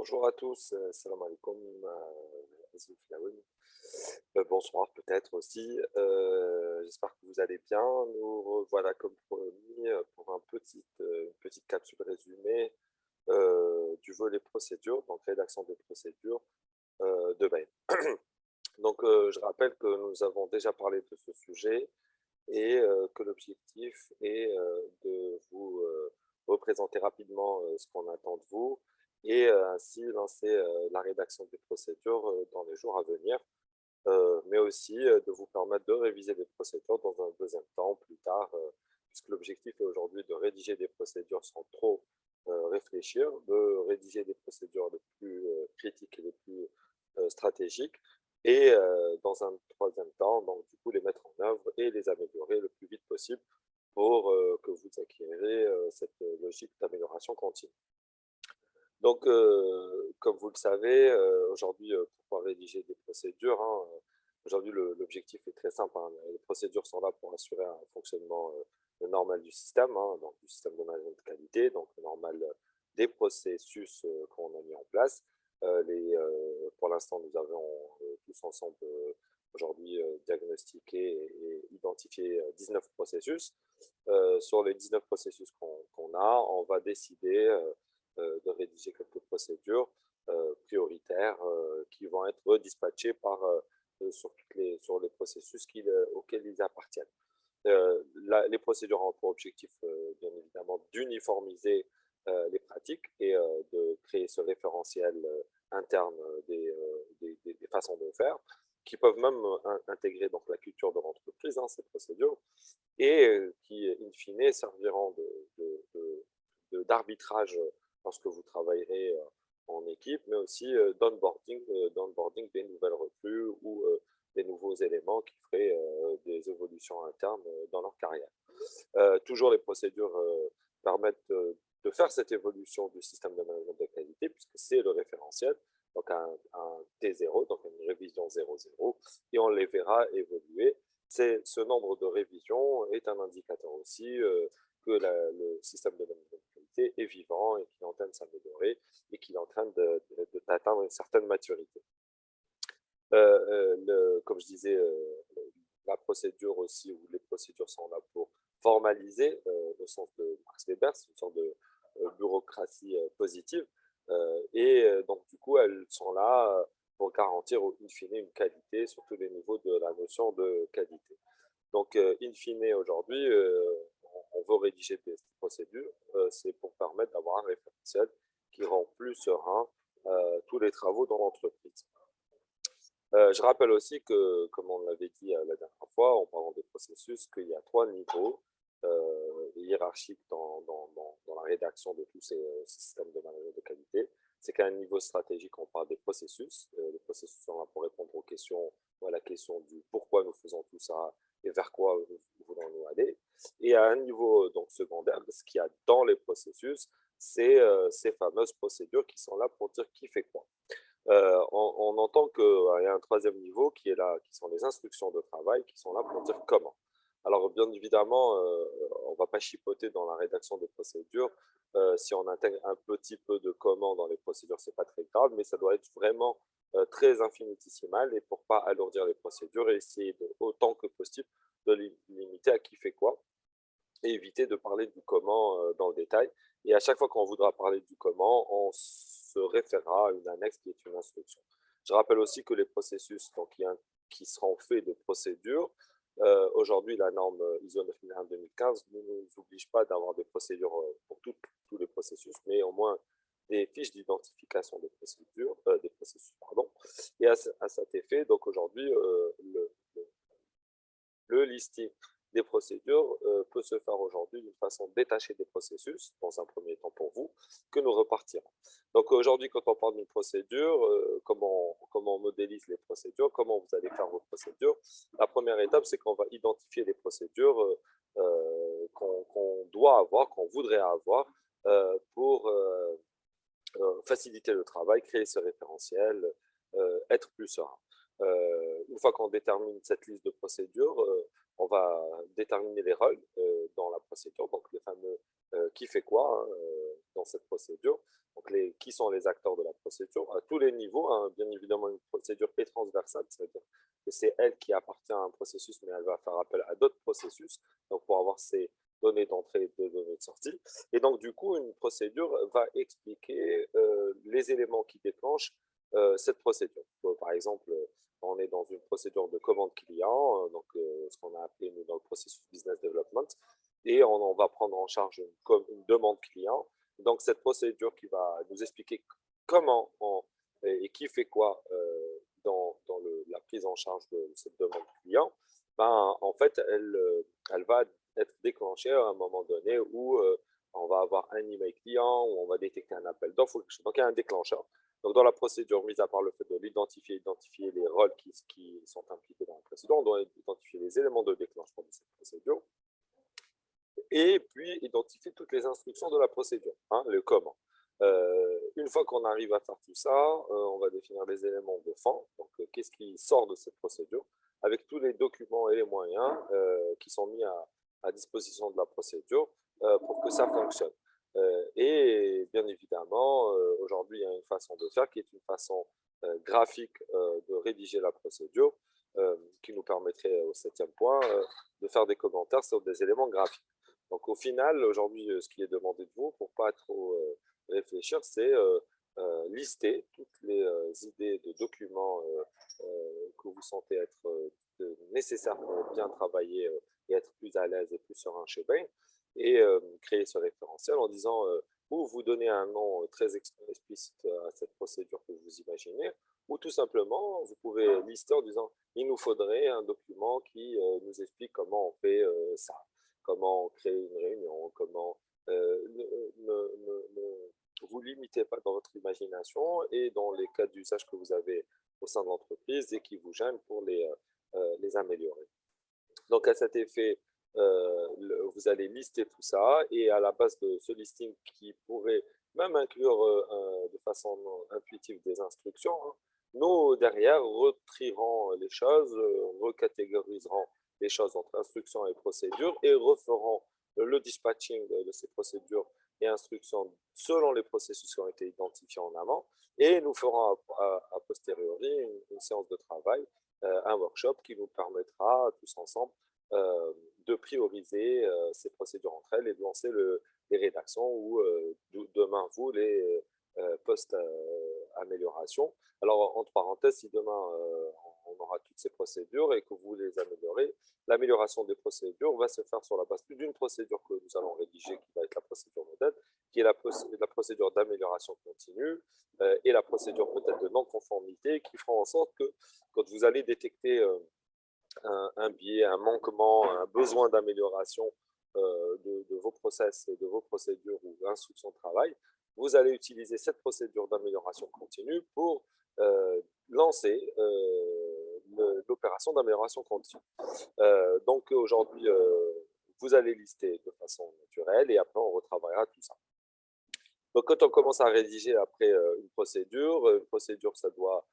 Bonjour à tous, salam alaikum, Azouf Laouen. Bonsoir peut-être aussi. J'espère que vous allez bien. Nous revoilà comme promis pour une petite capsule résumée du volet procédure, donc rédaction des procédures de mail. Donc je rappelle que nous avons déjà parlé de ce sujet et que l'objectif est de vous représenter rapidement ce qu'on attend de vous et ainsi lancer la rédaction des procédures dans les jours à venir, mais aussi de vous permettre de réviser les procédures dans un deuxième temps, plus tard, puisque l'objectif est aujourd'hui de rédiger des procédures sans trop réfléchir, de rédiger des procédures les plus critiques et les plus stratégiques, et dans un troisième temps, donc du coup, les mettre en œuvre et les améliorer le plus vite possible pour que vous acquériez cette logique d'amélioration continue. Donc, comme vous le savez, aujourd'hui, pour pouvoir rédiger des procédures, hein, aujourd'hui, l'objectif est très simple, hein. Les procédures sont là pour assurer un fonctionnement normal du système, hein, donc du système de management de qualité, donc normal des processus qu'on a mis en place. Pour l'instant, nous avons tous ensemble aujourd'hui diagnostiqué et identifié 19 processus. Sur les 19 processus qu'on a, on va décider de rédiger quelques procédures prioritaires qui vont être dispatchées sur les processus auxquels ils appartiennent. Les procédures ont pour objectif, bien évidemment, d'uniformiser les pratiques et de créer ce référentiel interne des façons de faire, qui peuvent même intégrer donc, la culture de l'entreprise, hein, ces procédures, et qui, in fine, serviront d'arbitrage lorsque vous travaillerez en équipe, mais aussi d'onboarding des nouvelles recrues ou des nouveaux éléments qui feraient des évolutions internes dans leur carrière. Toujours les procédures permettent de faire cette évolution du système de management de qualité, puisque c'est le référentiel, donc un T0, donc une révision 0,0, et on les verra évoluer. Ce nombre de révisions est un indicateur aussi que le système de management de qualité est vivant et qu'il est en train de s'améliorer et qu'il est en train d'atteindre une certaine maturité. Comme je disais, la procédure aussi, ou les procédures sont là pour formaliser, au sens de Max Weber, c'est une sorte de bureaucratie positive, donc du coup, elles sont là pour garantir, in fine, une qualité sur tous les niveaux de la notion de qualité. Donc, in fine, aujourd'hui, on veut rédiger des procédures, c'est pour permettre d'avoir un référentiel qui rend plus serein tous les travaux dans l'entreprise. Je rappelle aussi que, comme on l'avait dit la dernière fois, en parlant des processus, qu'il y a 3 niveaux hiérarchiques dans la rédaction de tous ces systèmes de management de qualité. C'est qu'à un niveau stratégique, on parle des processus. Les processus sont là pour répondre aux questions, à la question du pourquoi nous faisons tout ça et vers quoi voulons-nous aller. Et à un niveau donc secondaire, ce qu'il y a dans les processus, c'est ces fameuses procédures qui sont là pour dire qui fait quoi. On entend qu'il y a un troisième niveau qui est là, qui sont les instructions de travail, qui sont là pour dire comment. Alors, bien évidemment, on ne va pas chipoter dans la rédaction des procédures. Si on intègre un petit peu de comment dans les procédures, ce n'est pas très grave, mais ça doit être vraiment très infinitésimal, et pour ne pas alourdir les procédures, et essayer autant que possible de limiter à qui fait quoi, et éviter de parler du comment dans le détail. Et à chaque fois qu'on voudra parler du comment, on se référera à une annexe qui est une instruction. Je rappelle aussi que les processus qui seront faits de procédures, aujourd'hui la norme ISO 9001 2015 ne nous oblige pas d'avoir des procédures pour tous les processus, mais au moins des fiches d'identification des processus, pardon. Et à cet effet, donc aujourd'hui, le listing des procédures peut se faire aujourd'hui d'une façon détachée des processus, dans un premier temps pour vous, que nous repartirons. Donc aujourd'hui, quand on parle d'une procédure, comment on modélise les procédures, comment vous allez faire vos procédures, la première étape, c'est qu'on va identifier les procédures qu'on doit avoir, qu'on voudrait avoir pour faciliter le travail, créer ce référentiel, être plus serein. Une fois qu'on détermine cette liste de procédures, on va déterminer les rôles dans la procédure, donc les fameux qui fait quoi, hein, dans cette procédure. Donc, qui sont les acteurs de la procédure à tous les niveaux, hein. Bien évidemment, une procédure est transversale, c'est-à-dire que c'est elle qui appartient à un processus, mais elle va faire appel à d'autres processus, donc pour avoir ces données d'entrée et de données de sortie. Et donc, du coup, une procédure va expliquer les éléments qui déclenchent cette procédure. Par exemple, on est dans une procédure de commande client, donc ce qu'on a appelé nous dans le processus business development, et on va prendre en charge une demande client. Donc cette procédure qui va nous expliquer comment et qui fait quoi dans la prise en charge de cette demande client, ben, en fait, elle va être déclenchée à un moment donné où on va avoir un email client, où on va détecter un appel d'offres, donc il y a un déclencheur. Donc, dans la procédure, mis à part le fait de l'identifier, identifier les rôles qui sont impliqués dans la procédure, on doit identifier les éléments de déclenchement de cette procédure et puis identifier toutes les instructions de la procédure, hein, le comment. Une fois qu'on arrive à faire tout ça, on va définir les éléments de fin, donc qu'est-ce qui sort de cette procédure, avec tous les documents et les moyens qui sont mis à disposition de la procédure pour que ça fonctionne. Et bien évidemment, aujourd'hui, il y a une façon de faire qui est une façon graphique de rédiger la procédure, qui nous permettrait au 7e point de faire des commentaires sur des éléments graphiques. Donc au final, aujourd'hui, ce qui est demandé de vous, pour pas trop réfléchir, c'est lister toutes les idées de documents que vous sentez être nécessaires pour bien travailler et être plus à l'aise et plus serein chez Bain, et créer ce référentiel en disant ou vous donnez un nom très explicite à cette procédure que vous imaginez, ou tout simplement, vous pouvez lister en disant il nous faudrait un document qui nous explique comment on fait ça, comment créer une réunion, comment ne vous limitez pas dans votre imagination et dans les cas d'usage que vous avez au sein de l'entreprise et qui vous gênent pour les améliorer. Donc à cet effet, vous allez lister tout ça et à la base de ce listing qui pourrait même inclure de façon intuitive des instructions, hein, nous derrière retrierons les choses, recatégoriserons les choses entre instructions et procédures et referons le dispatching de ces procédures et instructions selon les processus qui ont été identifiés en amont, et nous ferons a posteriori une séance de travail, un workshop qui nous permettra tous ensemble de prioriser ces procédures entre elles et de lancer les rédactions ou demain vous les post-améliorations. Alors entre parenthèses, si demain on aura toutes ces procédures et que vous les améliorez, l'amélioration des procédures va se faire sur la base d'une procédure que nous allons rédiger qui va être la procédure modèle, qui est la procédure d'amélioration continue et la procédure peut-être de non-conformité qui fera en sorte que quand vous allez détecter un biais, un manquement, un besoin d'amélioration de vos process et de vos procédures ou instructions de travail, vous allez utiliser cette procédure d'amélioration continue pour lancer l'opération d'amélioration continue. Donc aujourd'hui, vous allez lister de façon naturelle et après on retravaillera tout ça. Donc quand on commence à rédiger après une procédure ça doit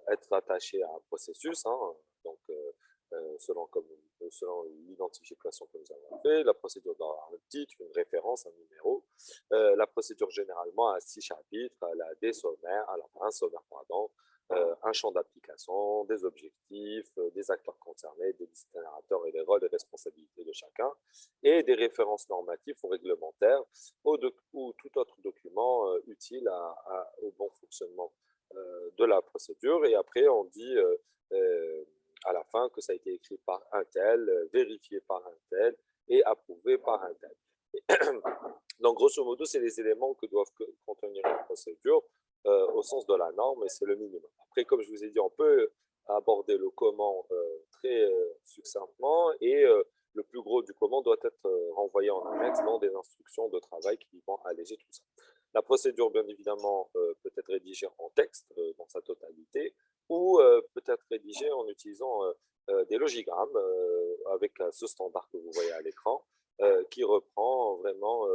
être attaché à un processus, hein, donc selon l'identification que nous avons fait, la procédure doit avoir un titre, une référence, un numéro. La procédure généralement a 6 chapitres, elle a des sommaires, alors un sommaire pardon, un champ d'application, des objectifs, des acteurs concernés, des destinataires et les rôles et responsabilités de chacun, et des références normatives ou réglementaires ou tout autre document utile au bon fonctionnement de la procédure. Et après, on dit à la fin que ça a été écrit par un tel, vérifié par un tel et approuvé par un tel. Donc, grosso modo, c'est les éléments que doivent contenir une procédure au sens de la norme, et c'est le minimum. Après, comme je vous ai dit, on peut aborder le comment très succinctement, et le plus gros du comment doit être renvoyé en annexe dans des instructions de travail qui vont alléger tout ça. La procédure, bien évidemment, peut être rédigée en texte dans sa totalité, ou peut être rédigée en utilisant des logigrammes avec ce standard que vous voyez à l'écran, qui reprend vraiment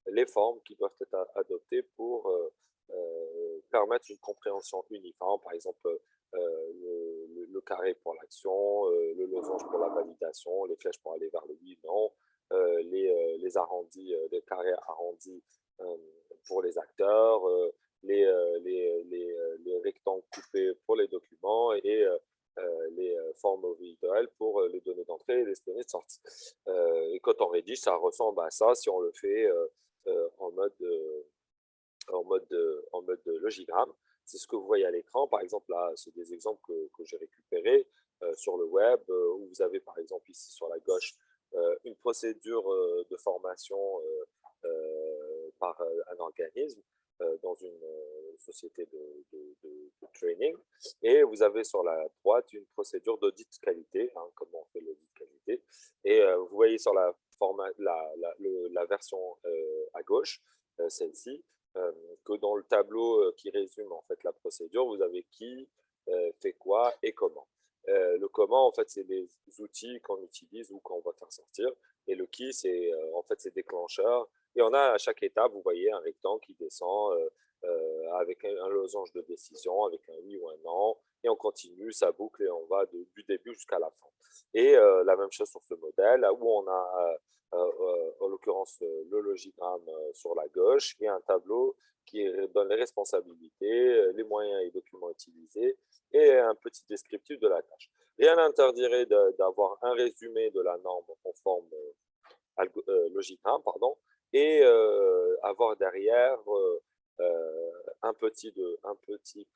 les formes qui doivent être adoptées pour permettre une compréhension uniforme, par exemple le carré pour l'action, le losange pour la validation, les flèches pour aller vers le oui, non, les arrondis, les carrés arrondis pour les acteurs, les rectangles coupés pour les documents et les formes visuelles pour les données d'entrée et les données de sortie. Et quand on rédige, ça ressemble à ça si on le fait en mode logigramme. C'est ce que vous voyez à l'écran. Par exemple, là, c'est des exemples que j'ai récupérés sur le web, où vous avez par exemple ici sur la gauche une procédure de formation par un organisme dans une société de training. Et vous avez sur la droite une procédure d'audit qualité, hein, comment on fait l'audit qualité. Et vous voyez sur la version à gauche, celle-ci, que dans le tableau qui résume en fait la procédure, vous avez qui fait quoi et comment. Le comment, en fait, c'est les outils qu'on utilise ou qu'on va faire sortir. Et le qui, c'est en fait ces déclencheurs. Et on a à chaque étape, vous voyez, un rectangle qui descend avec un losange de décision, avec un oui ou un non. Et on continue, ça boucle et on va du début jusqu'à la fin. Et la même chose sur ce modèle, où on a en l'occurrence le logigramme sur la gauche et un tableau qui donne les responsabilités, les moyens et documents utilisés et un petit descriptif de la tâche. Rien n'interdirait d'avoir un résumé de la norme en forme logigramme, pardon, et avoir derrière un petit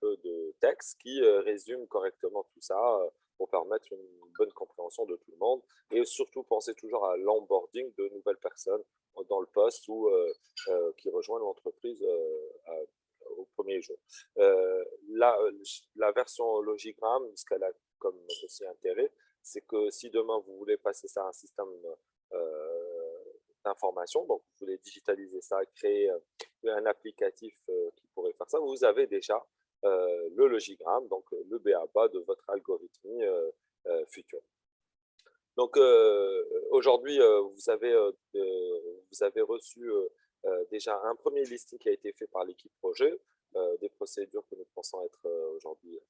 peu de texte qui résume correctement tout ça pour permettre une bonne compréhension de tout le monde et surtout penser toujours à l'onboarding de nouvelles personnes dans le poste ou qui rejoignent l'entreprise au premier jour. La version logigramme, ce qu'elle a comme aussi intérêt, c'est que si demain vous voulez passer ça à un système d'information, donc vous voulez digitaliser ça, créer un applicatif qui pourrait faire ça, vous avez déjà le logigramme, donc le b.a.-ba de votre algorithmie future. Donc aujourd'hui, vous avez reçu déjà un premier listing qui a été fait par l'équipe projet, des procédures que nous pensons être aujourd'hui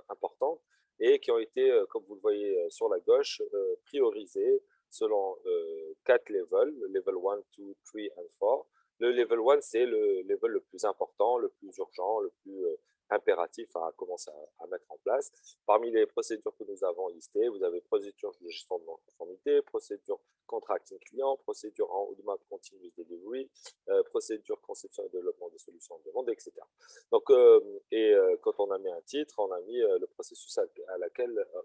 importantes et qui ont été, comme vous le voyez sur la gauche, priorisées selon 4 levels, le level 1, 2, 3 et 4. Le level 1, c'est le level le plus important, le plus urgent, le plus impératif à commencer à mettre en place. Parmi les procédures que nous avons listées, vous avez procédure de gestion de non-conformité, procédure contracting client, procédure en roadmap continuous delivery, procédure conception et développement des solutions de demande, etc. Donc, quand on a mis un titre, on a mis le processus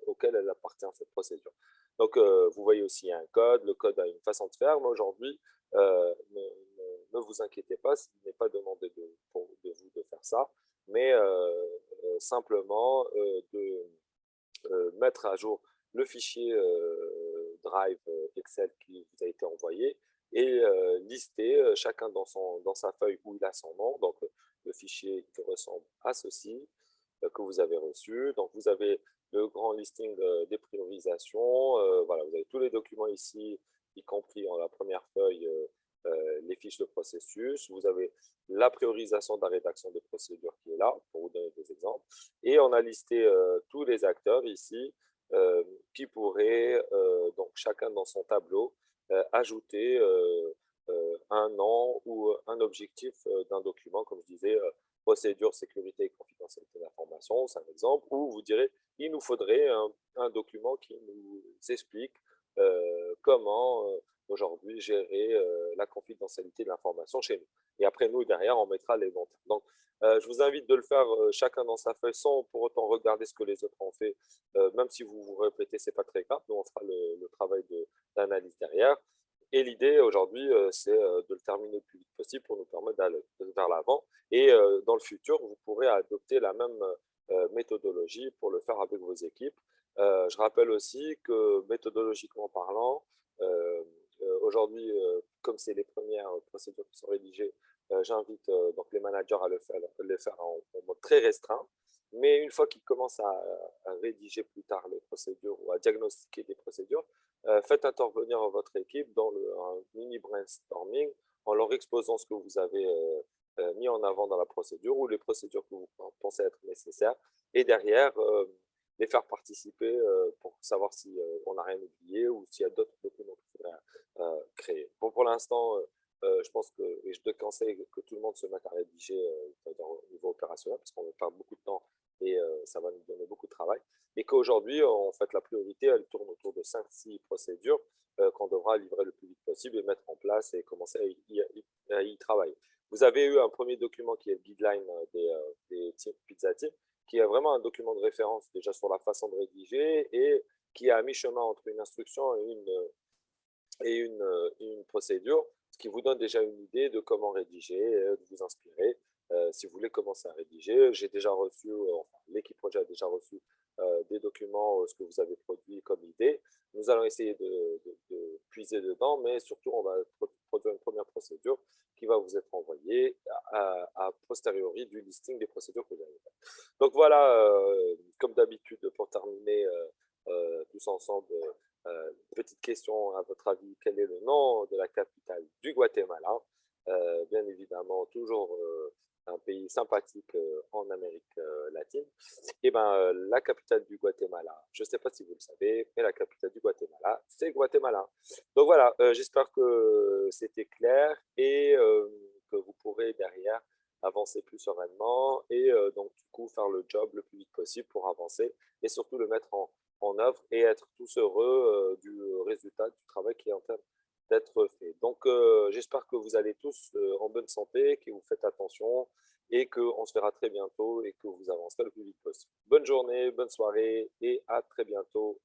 auquel elle appartient, cette procédure. Donc, vous voyez aussi un code. Le code a une façon de faire, mais aujourd'hui, ne vous inquiétez pas, il n'est pas demandé de vous de faire ça, mais simplement de mettre à jour le fichier Drive Excel qui vous a été envoyé et lister chacun dans sa feuille où il a son nom, donc le fichier qui ressemble à ceci que vous avez reçu. Donc vous avez le grand listing des priorisations, voilà, vous avez tous les documents ici, y compris en la première feuille, les fiches de processus, vous avez la priorisation de la rédaction des procédures qui est là, pour vous donner des exemples, et on a listé tous les acteurs ici qui pourraient, donc chacun dans son tableau, ajouter un nom ou un objectif d'un document, comme je disais, procédure, sécurité et confidentialité d'information, c'est un exemple, où vous direz, il nous faudrait un document qui nous explique comment aujourd'hui gérer la confidentialité de l'information chez nous. Et après, nous, derrière, on mettra les bons termes. Donc, je vous invite de le faire chacun dans sa feuille sans pour autant regarder ce que les autres ont fait. Même si vous vous répétez, ce n'est pas très grave. Nous, on fera le travail d'analyse derrière. Et l'idée aujourd'hui, c'est de le terminer le plus vite possible pour nous permettre d'aller vers l'avant. Et dans le futur, vous pourrez adopter la même méthodologie pour le faire avec vos équipes. Je rappelle aussi que méthodologiquement parlant, aujourd'hui, comme c'est les premières procédures qui sont rédigées, j'invite donc les managers à le faire en mode très restreint. Mais une fois qu'ils commencent à rédiger plus tard les procédures ou à diagnostiquer des procédures, faites intervenir votre équipe dans un mini brainstorming en leur exposant ce que vous avez mis en avant dans la procédure ou les procédures que vous pensez être nécessaires. Et derrière, les faire participer pour savoir si on n'a rien oublié ou s'il y a d'autres documents qu'il faudrait créer. Bon, pour l'instant, Je pense que, et je te conseille que tout le monde se mette à rédiger c'est-à-dire au niveau opérationnel, parce qu'on perd beaucoup de temps et ça va nous donner beaucoup de travail. Et qu'aujourd'hui, en fait, la priorité, elle tourne autour de 5-6 procédures qu'on devra livrer le plus vite possible et mettre en place et commencer à y travailler. Vous avez eu un premier document qui est le guideline des pizza team, qui est vraiment un document de référence déjà sur la façon de rédiger et qui est à mi-chemin entre une instruction et une procédure, ce qui vous donne déjà une idée de comment rédiger, de vous inspirer. Si vous voulez commencer à rédiger, j'ai déjà reçu, enfin, l'équipe projet a déjà reçu des documents, ce que vous avez produit comme idée. Nous allons essayer de puiser dedans, mais surtout, on va produire une première procédure qui va vous être envoyée à posteriori du listing des procédures que vous avez faites. Donc voilà, comme d'habitude, pour terminer tous ensemble, petite question, à votre avis, quel est le nom de la capitale du Guatemala? Bien évidemment, toujours un pays sympathique en Amérique latine. Et ben, la capitale du Guatemala, je ne sais pas si vous le savez, mais la capitale du Guatemala, c'est Guatemala. Donc voilà, j'espère que c'était clair et que vous pourrez derrière avancer plus sereinement et donc du coup faire le job le plus vite possible pour avancer et surtout le mettre en œuvre et être tous heureux du résultat du travail qui est en train d'être fait. Donc, j'espère que vous allez tous en bonne santé, que vous faites attention et qu'on se verra très bientôt et que vous avancerez le plus vite possible. Bonne journée, bonne soirée et à très bientôt.